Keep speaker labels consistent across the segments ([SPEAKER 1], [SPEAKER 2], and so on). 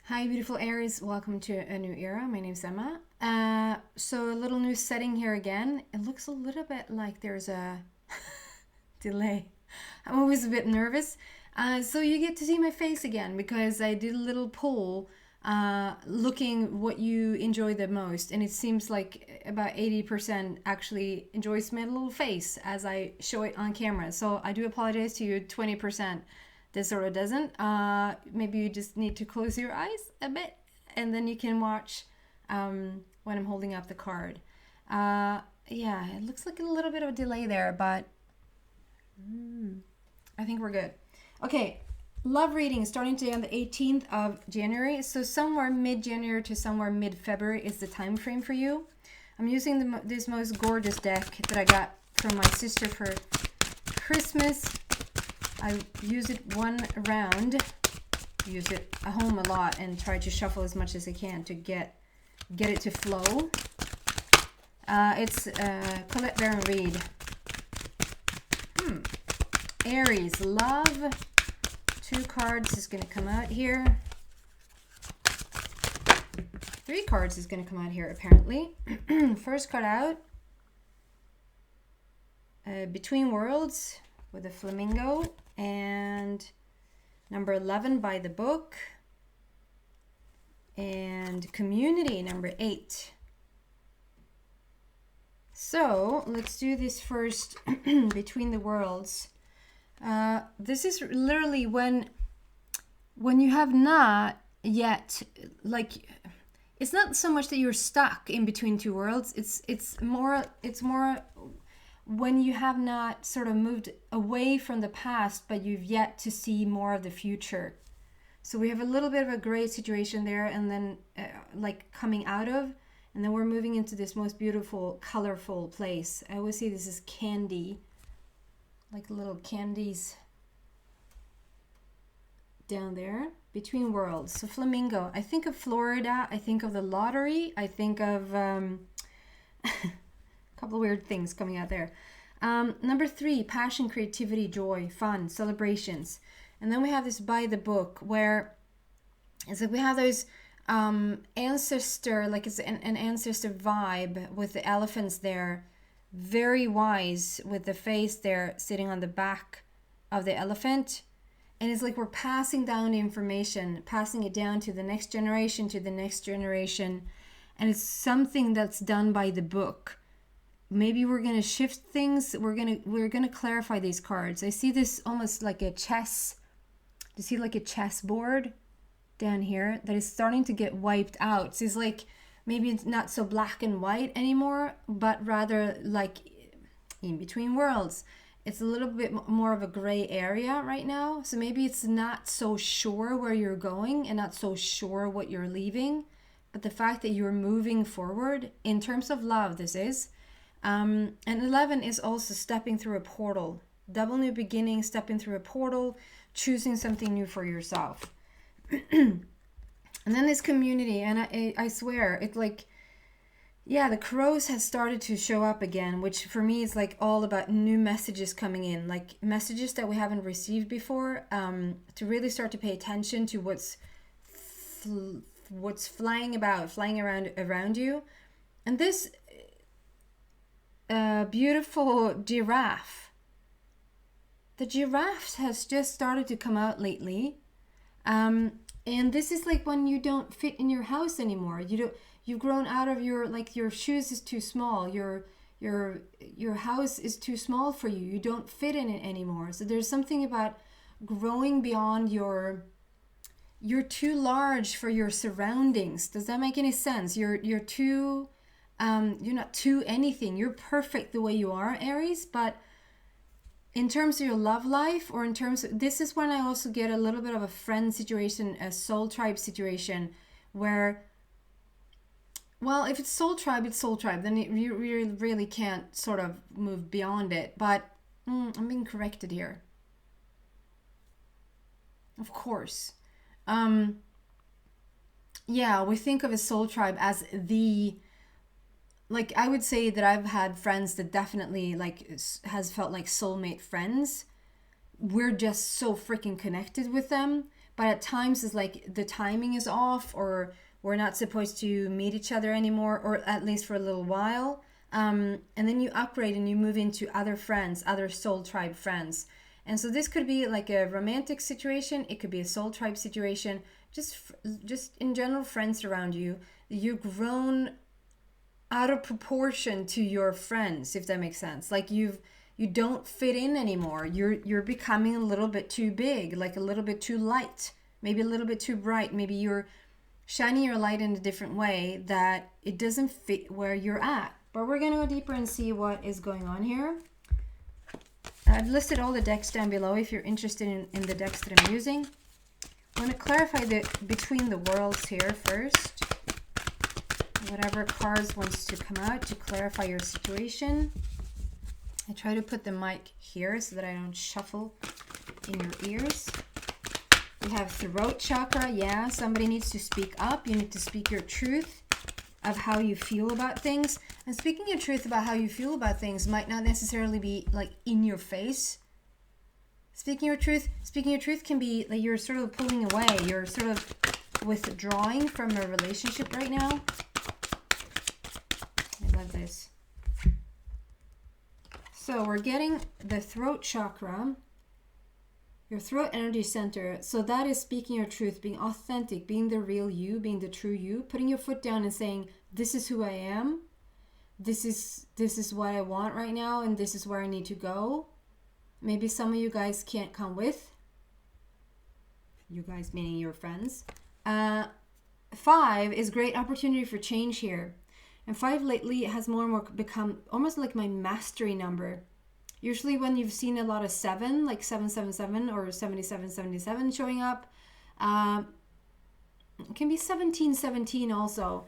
[SPEAKER 1] Hi, beautiful Aries. Welcome to a new era. My name's Emma. So a little new setting here again. It looks a little bit like there's a delay. I'm always a bit nervous. So you get to see my face again because I did a little poll looking what you enjoy the most. And it seems like about 80% actually enjoys my little face as I show it on camera. So I do apologize to you, 20% this sort of doesn't. Maybe you just need to close your eyes a bit and then you can watch when I'm holding up the card. Yeah, it looks like a little bit of a delay there, but I think we're good. Okay, love reading starting today on the 18th of January. So somewhere mid-January to somewhere mid-February is the time frame for you. I'm using this most gorgeous deck that I got from my sister for Christmas. I use it one round, use it at home a lot, and try to shuffle as much as I can to get it to flow. It's Colette Reid. Aries, love. 2 cards is going to come out here. 3 cards is going to come out here, apparently. First card out. Between Worlds with a flamingo. And number 11 by the book. And Community, number 8. So let's do this first. Between the Worlds. This is literally when you have not yet, like, it's not so much that you're stuck in between 2 worlds. It's more when you have not sort of moved away from the past, but you've yet to see more of the future. So we have a little bit of a gray situation there, and then like coming out of, and then we're moving into this most beautiful, colorful place. I always say this is candy, like little candies down there. Between Worlds. So flamingo. I think of Florida. I think of the lottery. I think of couple of weird things coming out there. Number 3, passion, creativity, joy, fun, celebrations. And then we have this by the book where it's like we have those ancestor, like it's an ancestor vibe with the elephants there. Very wise with the face there sitting on the back of the elephant. And it's like we're passing down the information, passing it down to the next generation, to the next generation. And it's something that's done by the book. Maybe we're going to shift things. We're going to clarify these cards. I see this almost like a chess. Do you see like a chessboard down here that is starting to get wiped out? So it's like maybe it's not so black and white anymore, but rather like in between worlds. It's a little bit more of a gray area right now. So maybe it's not so sure where you're going and not so sure what you're leaving. But the fact that you're moving forward in terms of love, this is. And 11 is also stepping through a portal. Double new beginning, stepping through a portal, choosing something new for yourself. And then this community, and I swear, it's like, yeah, the crows has started to show up again, which for me is like all about new messages coming in, like messages that we haven't received before, to really start to pay attention to what's flying around you. And this beautiful giraffe. The giraffe has just started to come out lately. And this is like when you don't fit in your house anymore. You've grown out of your shoes is too small. Your house is too small for you. You don't fit in it anymore. So there's something about growing beyond you're too large for your surroundings. Does that make any sense? You're too you're not too anything. You're perfect the way you are, Aries, but in terms of your love life, or in terms of, this is when I also get a little bit of a friend situation, a soul tribe situation, where, well, if it's soul tribe, it's soul tribe. Then you really can't sort of move beyond it. But I'm being corrected here. Of course. Yeah, we think of a soul tribe as like, I would say that I've had friends that definitely like has felt like soulmate friends. We're just so freaking connected with them. but at times it's like the timing is off, or we're not supposed to meet each other anymore, or at least for a little while. And then you upgrade and you move into other friends, other soul tribe friends. And so this could be like a romantic situation. It could be a soul tribe situation. Just in general, friends around you. You've grown out of proportion to your friends, if that makes sense. Like you don't fit in anymore. You're becoming a little bit too big, like a little bit too light, maybe a little bit too bright. Maybe you're shining your light in a different way that it doesn't fit where you're at. But we're going to go deeper and see what is going on here. I've listed all the decks down below if you're interested in the decks that I'm using. I'm going to clarify the between the worlds here first. Whatever cards wants to come out to clarify your situation. I try to put the mic here so that I don't shuffle in your ears. We have throat chakra. Yeah, somebody needs to speak up. You need to speak your truth of how you feel about things. And speaking your truth about how you feel about things might not necessarily be like in your face. Speaking your truth can be like you're sort of pulling away. You're sort of withdrawing from a relationship right now. I love this. So we're getting the throat chakra, your throat energy center. So that is speaking your truth, being authentic, being the real you, being the true you, putting your foot down and saying, this is who I am. This is what I want right now, and this is where I need to go. Maybe some of you guys can't come with. You guys meaning your friends. 5 is great opportunity for change here. And 5 lately has more and more become almost like my mastery number. Usually when you've seen a lot of 7, like 777 or 7777 showing up, it can be 1717 also.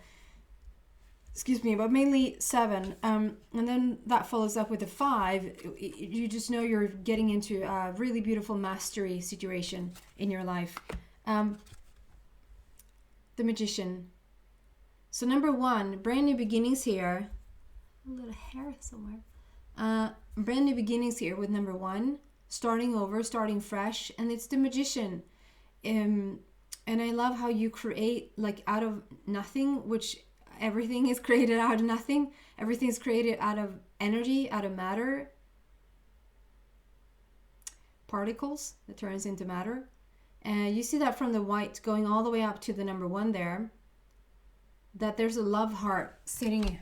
[SPEAKER 1] Excuse me, but mainly 7. And then that follows up with a 5. You just know you're getting into a really beautiful mastery situation in your life. The Magician. So number 1, brand new beginnings here. A little hair somewhere. Brand new beginnings here with number 1. Starting over, starting fresh. And it's the Magician. And I love how you create like out of nothing, which everything is created out of nothing. Everything is created out of energy, out of matter. Particles that turns into matter. And you see that from the white going all the way up to the number 1 there. That there's a love heart sitting.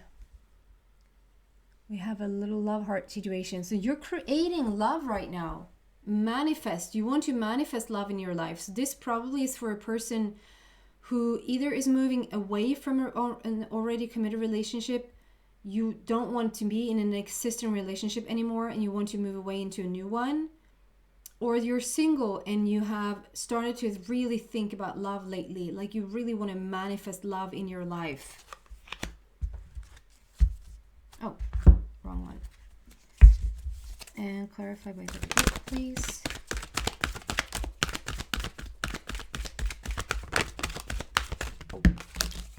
[SPEAKER 1] We have a little love heart situation. So you're creating love right now. Manifest. You want to manifest love in your life. So this probably is for a person who either is moving away from an already committed relationship. You don't want to be in an existing relationship anymore and you want to move away into a new one. Or you're single and you have started to really think about love lately. Like you really want to manifest love in your life. Oh, wrong one. And clarify by the book, please.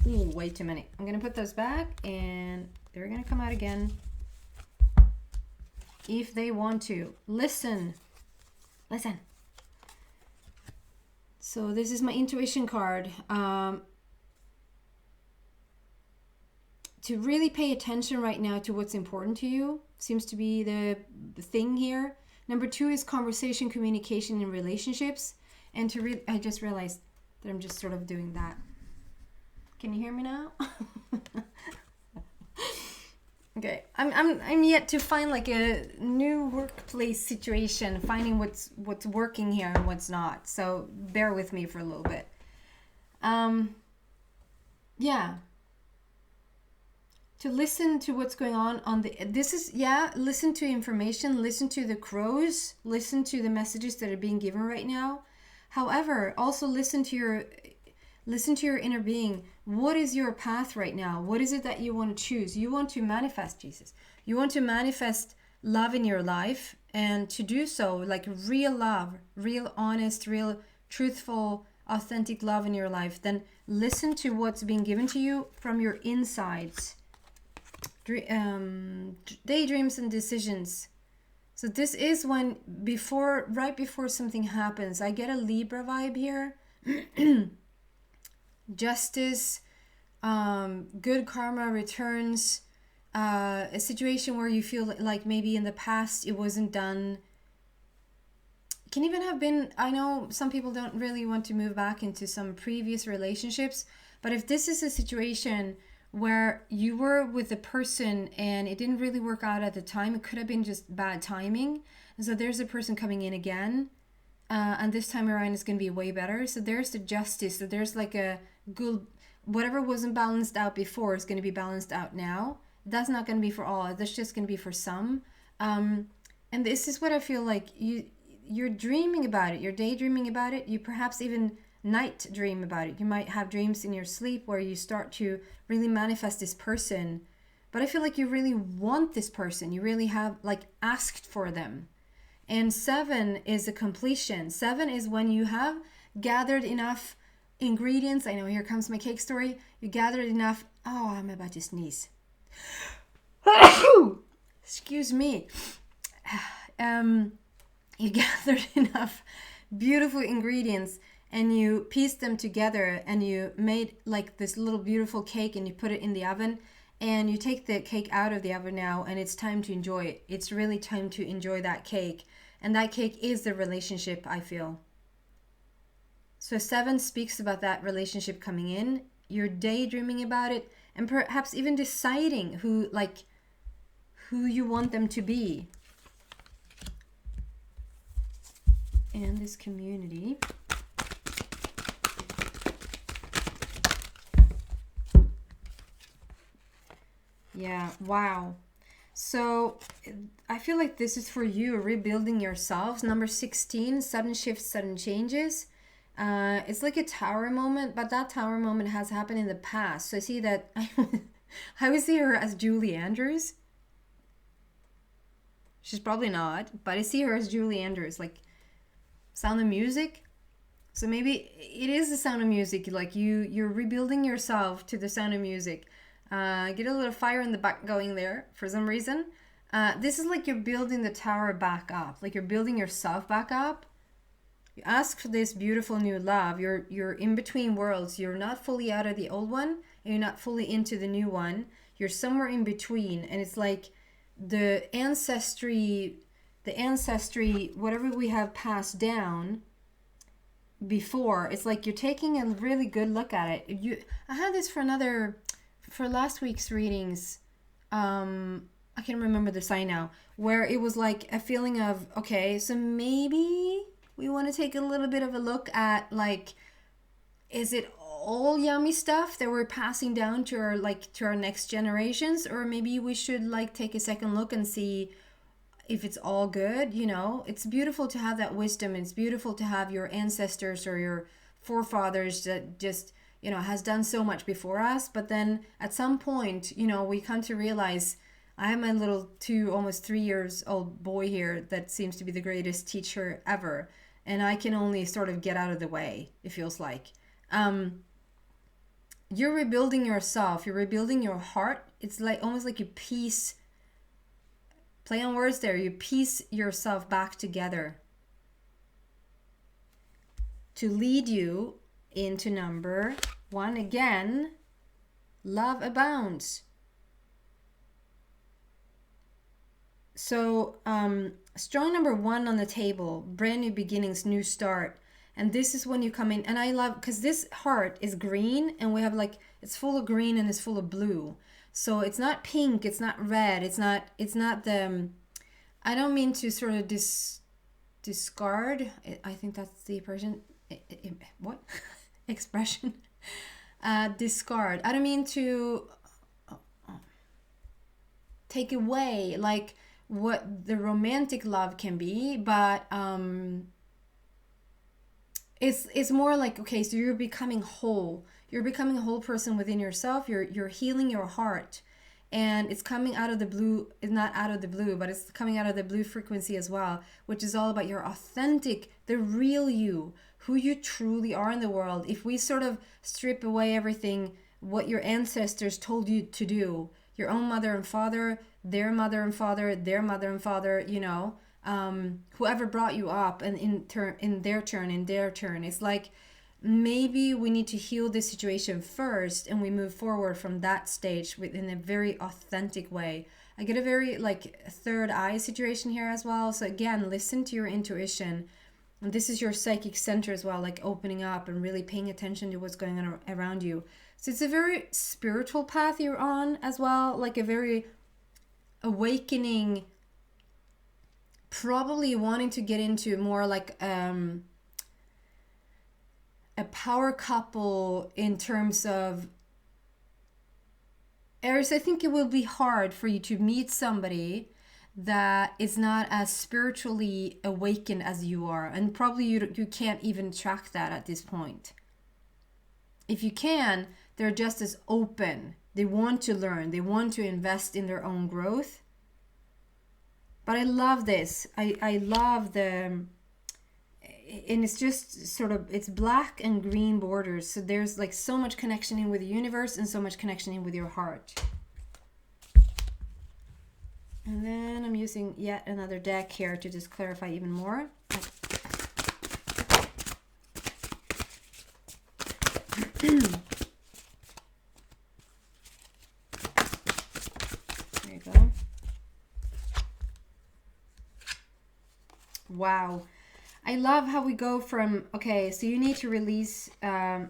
[SPEAKER 1] Ooh, way too many. I'm going to put those back and they're going to come out again. If they want to. Listen. So this is my intuition card. To really pay attention right now to what's important to you seems to be the thing here. Number 2 is conversation, communication, and relationships. And I just realized that I'm just sort of doing that. Can you hear me now? Okay, I'm yet to find like a new workplace situation, finding what's working here and what's not. So bear with me for a little bit. Yeah. To listen to what's going on listen to information, listen to the crows, listen to the messages that are being given right now. However, also listen to your inner being. What is your path right now? What is it that you want to choose? You want to manifest Jesus. You want to manifest love in your life, and to do so, like real love, real honest, real truthful, authentic love in your life, then listen to what's being given to you from your insides. Daydreams and decisions. So this is when right before something happens. I get a Libra vibe here. justice, good karma returns, a situation where you feel like maybe in the past it wasn't done. It can even have been, I know some people don't really want to move back into some previous relationships, but if this is a situation where you were with a person and it didn't really work out at the time, it could have been just bad timing. And so there's a person coming in again, and this time around it's going to be way better. So there's the justice. So there's like a good, whatever wasn't balanced out before is going to be balanced out now. That's not going to be for all. That's just going to be for some. And this is what I feel like you're dreaming about it. You're daydreaming about it. You perhaps even night dream about it. You might have dreams in your sleep where you start to really manifest this person. But I feel like you really want this person. You really have like asked for them. And 7 is a completion. 7 is when you have gathered enough ingredients. I know, here comes my cake story. You gathered enough. Oh, I'm about to sneeze. Excuse me. You gathered enough beautiful ingredients and you pieced them together and you made like this little beautiful cake and you put it in the oven. And you take the cake out of the oven now and it's time to enjoy it. It's really time to enjoy that cake. And that cake is the relationship, I feel. So 7 speaks about that relationship coming in. You're daydreaming about it and perhaps even deciding who you want them to be. And this community. Yeah, wow. So I feel like this is for you, rebuilding yourselves. Number 16, sudden shifts, sudden changes. It's like a tower moment, but that tower moment has happened in the past. So I see that, I would see her as Julie Andrews. She's probably not, but I see her as Julie Andrews, like Sound of Music. So maybe it is the Sound of Music, like you're rebuilding yourself to the Sound of Music. Get a little fire in the back going there for some reason. This is like you're building the tower back up, like you're building yourself back up. You ask for this beautiful new love. You're in between worlds. You're not fully out of the old one and you're not fully into the new one. You're somewhere in between, and it's like the ancestry, whatever we have passed down before. It's like you're taking a really good look at it. I had this for last week's readings. I can't remember the sign now, where it was like a feeling of, okay, so maybe we want to take a little bit of a look at, like, is it all yummy stuff that we're passing down to our next generations, or maybe we should like take a second look and see if it's all good. You know, it's beautiful to have that wisdom. It's beautiful to have your ancestors or your forefathers that just, you know, has done so much before us. But then at some point, you know, we come to realize, I have my little almost 3 years old boy here that seems to be the greatest teacher ever. And I can only sort of get out of the way, it feels like. You're rebuilding yourself. You're rebuilding your heart. It's like almost like you piece, play on words there, you piece yourself back together to lead you into number 1 again. Love abounds. So strong number 1 on the table, brand new beginnings, new start. And this is when you come in, and I love, because this heart is green and we have like, it's full of green and it's full of blue. So it's not pink, it's not red, it's not the, I don't mean to sort of discard, I think that's the person, what? Expression. Discard. I don't mean to take away like what the romantic love can be, but it's more like, okay, so you're becoming whole. You're becoming a whole person within yourself. You're healing your heart, and it's coming out of the blue. It's not out of the blue, but it's coming out of the blue frequency as well, which is all about your authentic, the real you, who you truly are in the world. If we sort of strip away everything, what your ancestors told you to do, your own mother and father, their mother and father, their mother and father, you know, whoever brought you up, and in their turn, it's like maybe we need to heal this situation first, and we move forward from that stage in a very authentic way. I get a very like third eye situation here as well. So again, listen to your intuition. And this is your psychic center as well, like opening up and really paying attention to what's going on around you. So it's a very spiritual path you're on as well, like a very awakening, probably wanting to get into more like a power couple in terms of Aries. I think it will be hard for you to meet somebody that is not as spiritually awakened as you are, and probably you can't even track that at this point. If you can, they're just as open. They want to learn, they want to invest in their own growth. But I love this. I love the, and it's just sort of, it's black and green borders, so there's like so much connection in with the universe and so much connection in with your heart. And then I'm using yet another deck here to just clarify even more. There you go. Wow. I love how we go from, okay, so you need to release, we're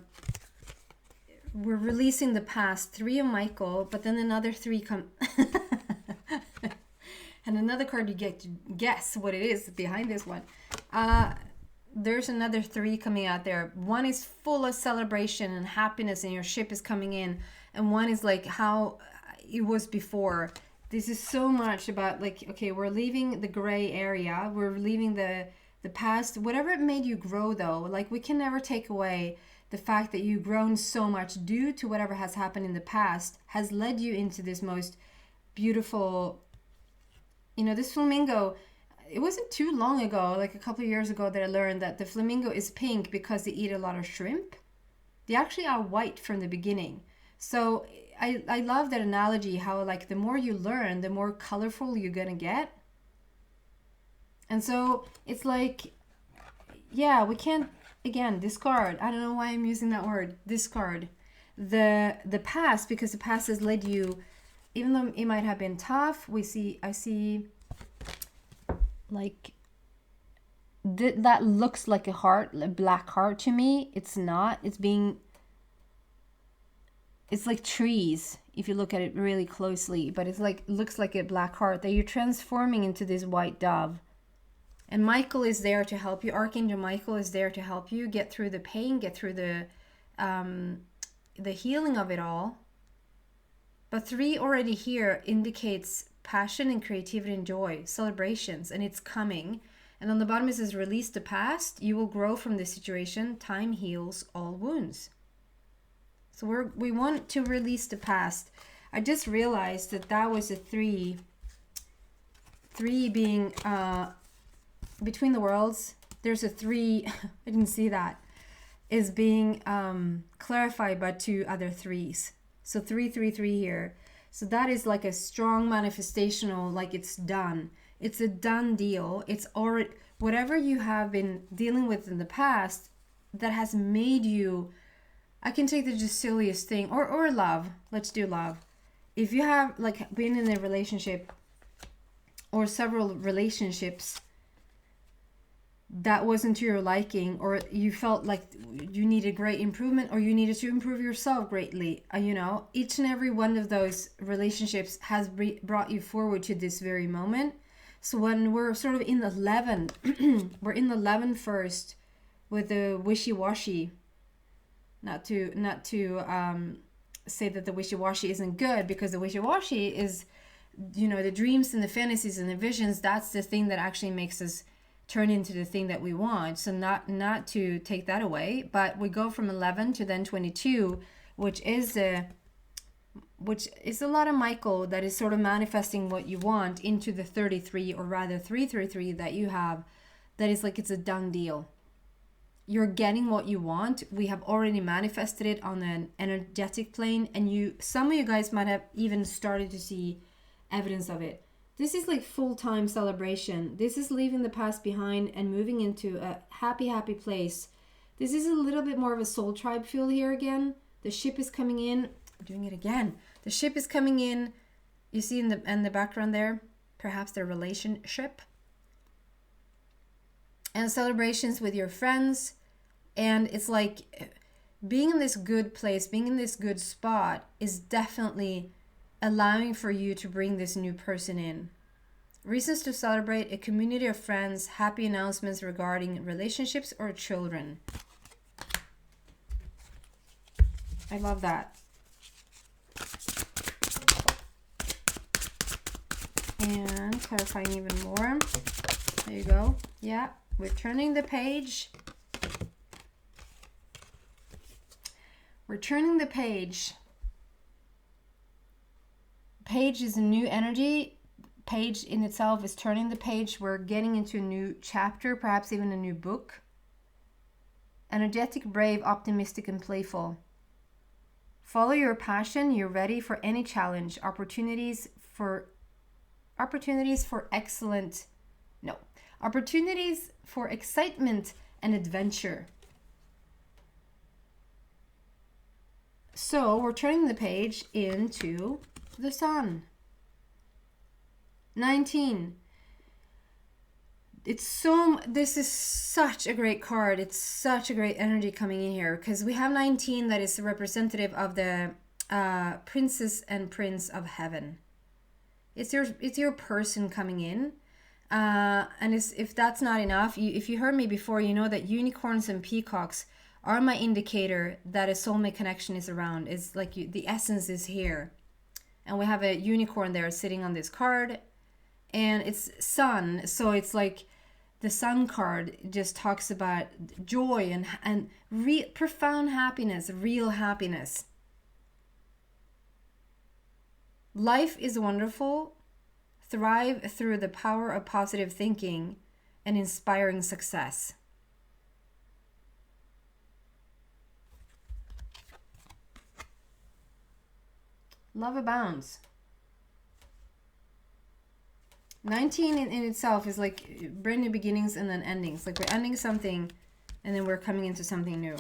[SPEAKER 1] releasing the past, 3 of Michael, but then another 3 come... And another card, you get to guess what it is behind this one. There's another 3 coming out there. One is full of celebration and happiness, and your ship is coming in. And one is like how it was before. This is so much about like, okay, we're leaving the gray area. We're leaving the past. Whatever it made you grow though, like we can never take away the fact that you've grown so much due to whatever has happened in the past has led you into this most beautiful... You know, this flamingo, it wasn't too long ago, like a couple of years ago, that I learned that the flamingo is pink because they eat a lot of shrimp. They actually are white from the beginning. So I love that analogy, how like the more you learn, the more colorful you're going to get. And so it's like, yeah, we can't, again, discard. I don't know why I'm using that word, discard. The past, because the past has led you... Even though it might have been tough, I see like that looks like a heart, a black heart to me. It's not. It's like trees if you look at it really closely, but it's like, looks like a black heart that you're transforming into this white dove. And Michael is there to help you. Archangel Michael is there to help you get through the pain, get through the healing of it all. But 3 already here indicates passion and creativity and joy, celebrations, and it's coming. And on the bottom it says, release the past. You will grow from this situation. Time heals all wounds. So we want to release the past. I just realized that was a 3. 3 being between the worlds. There's a 3. I didn't see that. Is being clarified by 2 other 3s. So 333 here. So that is like a strong manifestational, like it's done. It's a done deal. It's already, whatever you have been dealing with in the past that has made you, I can take the just silliest thing, or love. Let's do love. If you have like been in a relationship or several relationships that wasn't to your liking, or you felt like you needed great improvement, or you needed to improve yourself greatly, you know, each and every one of those relationships has brought you forward to this very moment. So when we're sort of in 11, we're in 11 first with the wishy-washy. Not to say that the wishy-washy isn't good, because the wishy-washy is, you know, the dreams and the fantasies and the visions. That's the thing that actually makes us turn into the thing that we want. So not to take that away, but we go from 11 to then 22, which is a lot of Michael that is sort of manifesting what you want into the 33, or rather 333 that you have. That is like, it's a done deal. You're getting what you want. We have already manifested it on an energetic plane, and some of you guys might have even started to see evidence of it. This is like full-time celebration. This is leaving the past behind and moving into a happy, happy place. This is a little bit more of a soul tribe feel here again. The ship is coming in. I'm doing it again. The ship is coming in. You see in the background there, perhaps their relationship. And celebrations with your friends. And it's like being in this good place, being in this good spot is definitely allowing for you to bring this new person in. Reasons to celebrate: a community of friends, happy announcements regarding relationships or children. I love that. And clarifying even more. There you go. Yeah, we're turning the page. We're turning the page. Page is a new energy. Page in itself is turning the page. We're getting into a new chapter, perhaps even a new book. Energetic, brave, optimistic, and playful. Follow your passion. You're ready for any challenge. Opportunities for excitement and adventure. So we're turning the page into the sun. 19. This is such a great card. It's such a great energy coming in here, because we have 19 that is representative of the princess and prince of heaven. It's your person coming in. And if that's not enough, if you heard me before, you know that unicorns and peacocks are my indicator that a soulmate connection is around. It's like the essence is here. And we have a unicorn there sitting on this card. And it's sun. So it's like the sun card just talks about joy and profound happiness, real happiness. Life is wonderful. Thrive through the power of positive thinking and inspiring success. Love abounds. 19 in itself is like brand new beginnings and then endings. Like we're ending something and then we're coming into something new.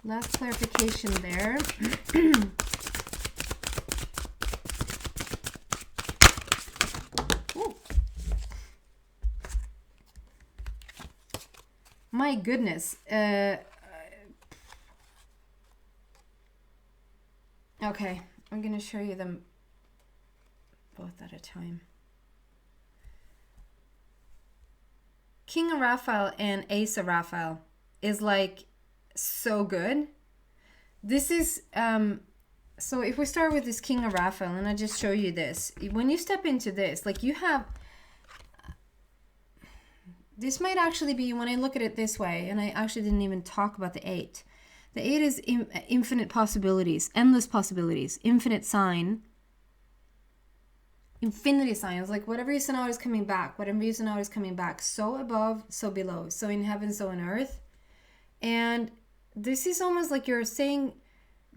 [SPEAKER 1] Last clarification there. My goodness. Okay, I'm going to show you them both at a time. King of Raphael and Ace of Raphael is like so good. This is so if we start with this King of Raphael, and I just show you this, when you step into this, like you have, this might actually be, when I look at it this way, and I actually didn't even talk about the 8. The 8 is infinite possibilities, endless possibilities, infinite sign. Infinity signs, like whatever you send out is coming back, whatever you send out is coming back. So above, so below, so in heaven, so on earth. And this is almost like you're saying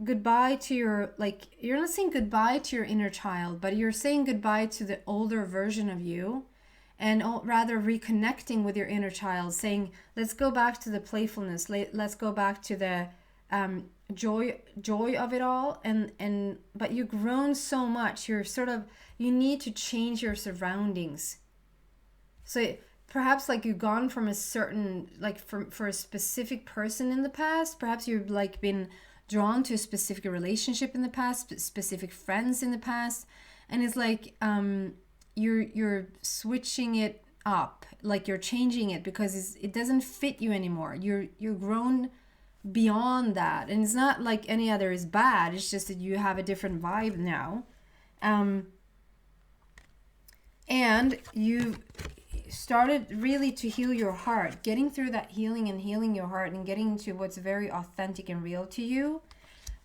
[SPEAKER 1] goodbye to your, like, you're not saying goodbye to your inner child, but you're saying goodbye to the older version of you, and rather reconnecting with your inner child, saying, let's go back to the playfulness, let's go back to the joy of it all. And but you've grown so much, you need to change your surroundings. So perhaps like you've gone from a certain, like for a specific person in the past, perhaps you've like been drawn to a specific relationship in the past, specific friends in the past, and it's like you're switching it up, like you're changing it because it doesn't fit you anymore. You're grown beyond that, and it's not like any other is bad, it's just that you have a different vibe now. And you started really to heal your heart, getting through that healing and healing your heart and getting into what's very authentic and real to you,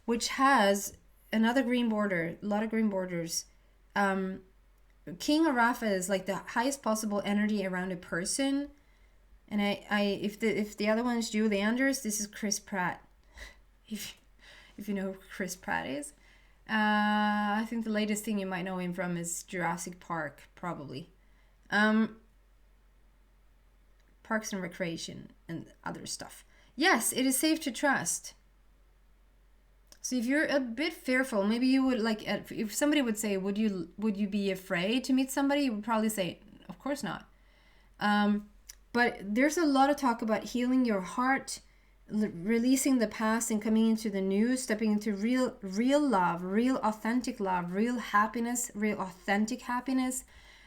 [SPEAKER 1] which has another green border, a lot of green borders. King of Raphael is like the highest possible energy around a person. And if the other one is Julie Anders, this is Chris Pratt. If you know who Chris Pratt is. I think the latest thing you might know him from is Jurassic Park, probably. parks and recreation and other stuff. Yes, it is safe to trust. So if you're a bit fearful, maybe you would like, if somebody would say, would you be afraid to meet somebody? You would probably say, of course not. But there's a lot of talk about healing your heart, releasing the past and coming into the new, stepping into real love, real authentic love, real happiness, real authentic happiness.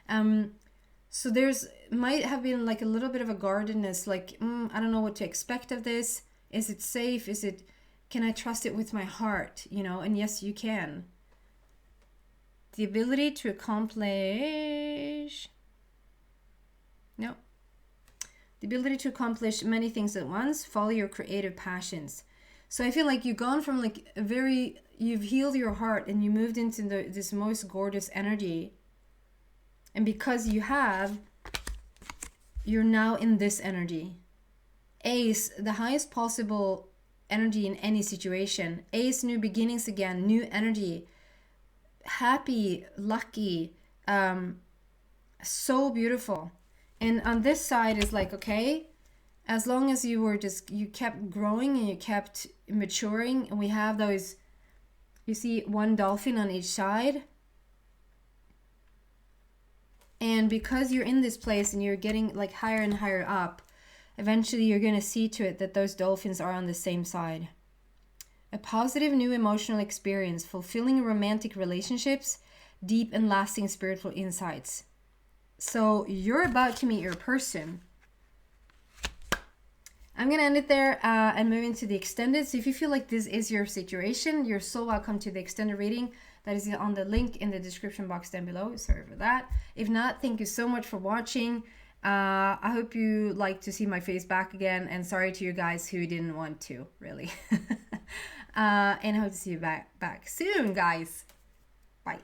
[SPEAKER 1] So there's might have been like a little bit of a guardedness, like, I don't know what to expect of this. Is it safe? Can I trust it with my heart? You know, and yes, you can. The ability to accomplish... No. The ability to accomplish many things at once. Follow your creative passions. So I feel like you've gone from like you've healed your heart and you moved into this most gorgeous energy. And because you have, you're now in this energy. Ace, the highest possible energy in any situation. Ace, new beginnings again, new energy. Happy, lucky, so beautiful. And on this side is like, okay, as long as you kept growing and you kept maturing, and we have those, you see one dolphin on each side. And because you're in this place and you're getting like higher and higher up, eventually you're going to see to it that those dolphins are on the same side. A positive new emotional experience, fulfilling romantic relationships, deep and lasting spiritual insights. So you're about to meet your person. I'm going to end it there and move into the extended. So if you feel like this is your situation, you're so welcome to the extended reading. That is on the link in the description box down below. Sorry for that. If not, thank you so much for watching. I hope you like to see my face back again. And sorry to you guys who didn't want to, really. And I hope to see you back soon, guys. Bye.